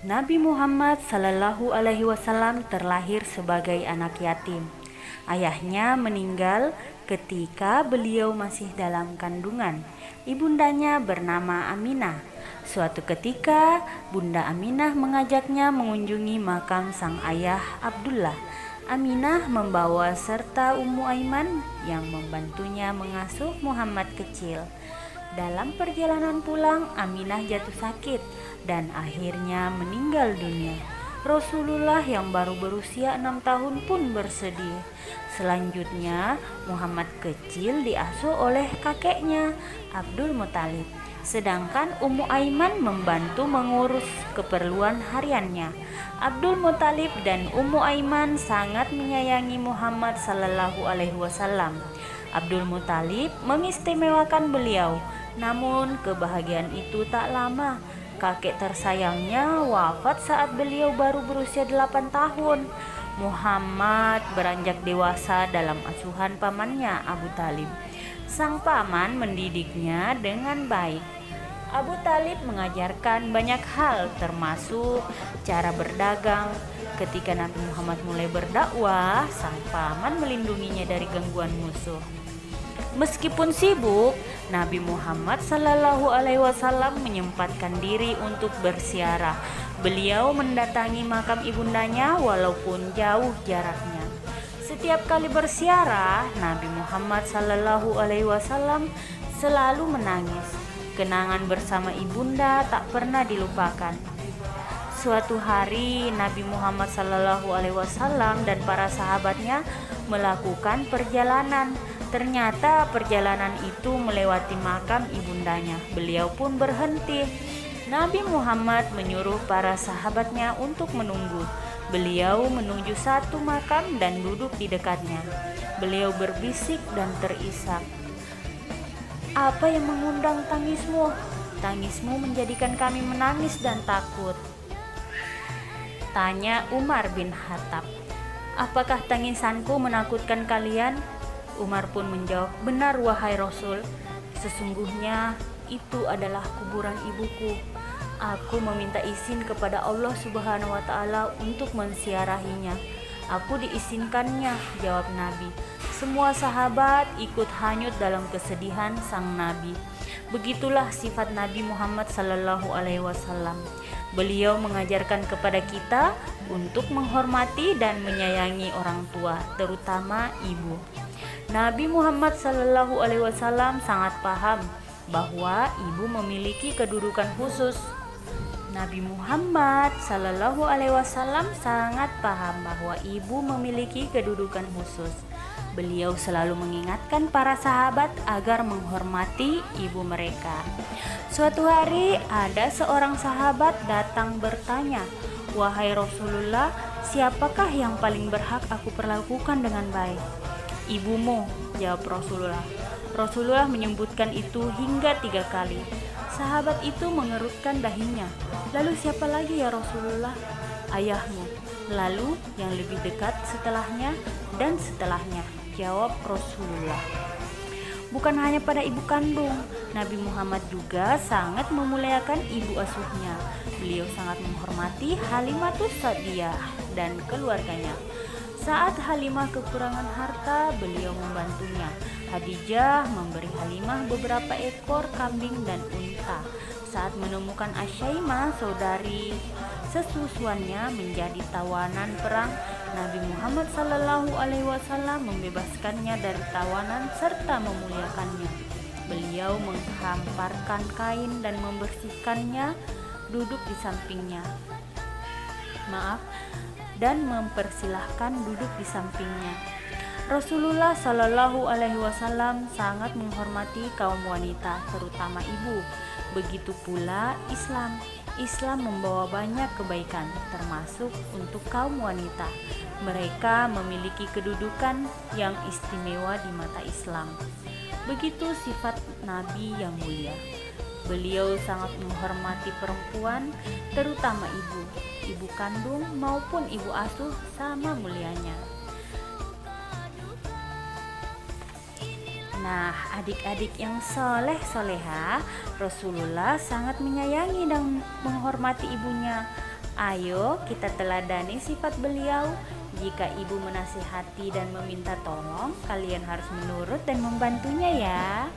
Nabi Muhammad Sallallahu Alaihi Wasallam terlahir sebagai anak yatim. Ayahnya meninggal ketika beliau masih dalam kandungan. Ibundanya bernama Aminah. Suatu ketika, Bunda Aminah mengajaknya mengunjungi makam sang ayah Abdullah. Aminah membawa serta Ummu Aiman yang membantunya mengasuh Muhammad kecil. Dalam perjalanan pulang, Aminah jatuh sakit dan akhirnya meninggal dunia. Rasulullah yang baru berusia 6 tahun pun bersedih. Selanjutnya, Muhammad kecil diasuh oleh kakeknya, Abdul Muthalib. Sedangkan Ummu Aiman membantu mengurus keperluan hariannya. Abdul Muthalib dan Ummu Aiman sangat menyayangi Muhammad Sallallahu Alaihi Wasallam. Abdul Muthalib mengistimewakan beliau. Namun kebahagiaan itu tak lama. Kakek tersayangnya wafat saat beliau baru berusia 8 tahun. Muhammad beranjak dewasa dalam asuhan pamannya Abu Talib. Sang paman mendidiknya dengan baik. Abu Talib mengajarkan banyak hal termasuk cara berdagang. Ketika Nabi Muhammad mulai berdakwah, sang paman melindunginya dari gangguan musuh. Meskipun sibuk, Nabi Muhammad Sallallahu Alaihi Wasallam menyempatkan diri untuk berziarah. Beliau mendatangi makam ibundanya walaupun jauh jaraknya. Setiap kali berziarah, Nabi Muhammad Sallallahu Alaihi Wasallam selalu menangis. Kenangan bersama ibunda tak pernah dilupakan. Suatu hari, Nabi Muhammad Sallallahu Alaihi Wasallam dan para sahabatnya melakukan perjalanan. Ternyata perjalanan itu melewati makam ibundanya. Beliau pun berhenti. Nabi Muhammad menyuruh para sahabatnya untuk menunggu. Beliau menuju satu makam dan duduk di dekatnya. Beliau berbisik dan terisak, "Apa yang mengundang tangismu? Tangismu menjadikan kami menangis dan takut," tanya Umar bin Khattab. "Apakah tangisanku menakutkan kalian?" Umar pun menjawab, "Benar wahai Rasul, sesungguhnya itu adalah kuburan ibuku. Aku meminta izin kepada Allah Subhanahu wa Ta'ala untuk menziarahinya. Aku diizinkannya," jawab Nabi. Semua sahabat ikut hanyut dalam kesedihan sang Nabi. Begitulah sifat Nabi Muhammad Sallallahu Alaihi Wasallam. Beliau mengajarkan kepada kita untuk menghormati dan menyayangi orang tua, terutama ibu. Nabi Muhammad Sallallahu Alaihi Wasallam sangat paham bahwa ibu memiliki kedudukan khusus. Nabi Muhammad Sallallahu Alaihi Wasallam sangat paham bahwa ibu memiliki kedudukan khusus. Beliau selalu mengingatkan para sahabat agar menghormati ibu mereka. Suatu hari ada seorang sahabat datang bertanya, "Wahai Rasulullah, siapakah yang paling berhak aku perlakukan dengan baik?" "Ibumu," jawab Rasulullah. Rasulullah menyebutkan itu hingga 3 kali. Sahabat itu mengerutkan dahinya. "Lalu siapa lagi ya Rasulullah?" "Ayahmu, lalu yang lebih dekat setelahnya dan setelahnya," jawab Rasulullah. Bukan hanya pada ibu kandung, Nabi Muhammad juga sangat memuliakan ibu asuhnya. Beliau sangat menghormati Halimatus Sa'diyah dan keluarganya. Saat Halimah kekurangan harta, beliau membantunya. Khadijah memberi Halimah beberapa ekor kambing dan unta. Saat menemukan Asyaimah, saudari sesusuannya menjadi tawanan perang, Nabi Muhammad Sallallahu Alaihi Wasallam membebaskannya dari tawanan serta memuliakannya. Beliau menghamparkan kain dan membersihkannya, duduk di sampingnya. Dan mempersilahkan duduk di sampingnya. Rasulullah Shallallahu Alaihi Wasallam sangat menghormati kaum wanita, terutama ibu. Begitu pula Islam. Islam membawa banyak kebaikan, termasuk untuk kaum wanita. Mereka memiliki kedudukan yang istimewa di mata Islam. Begitu sifat Nabi yang mulia. Beliau sangat menghormati perempuan, terutama ibu kandung maupun ibu asuh sama mulianya. Nah, adik-adik yang soleh-soleha, Rasulullah sangat menyayangi dan menghormati ibunya. Ayo kita teladani sifat beliau. Jika ibu menasihati dan meminta tolong, kalian harus menurut dan membantunya ya.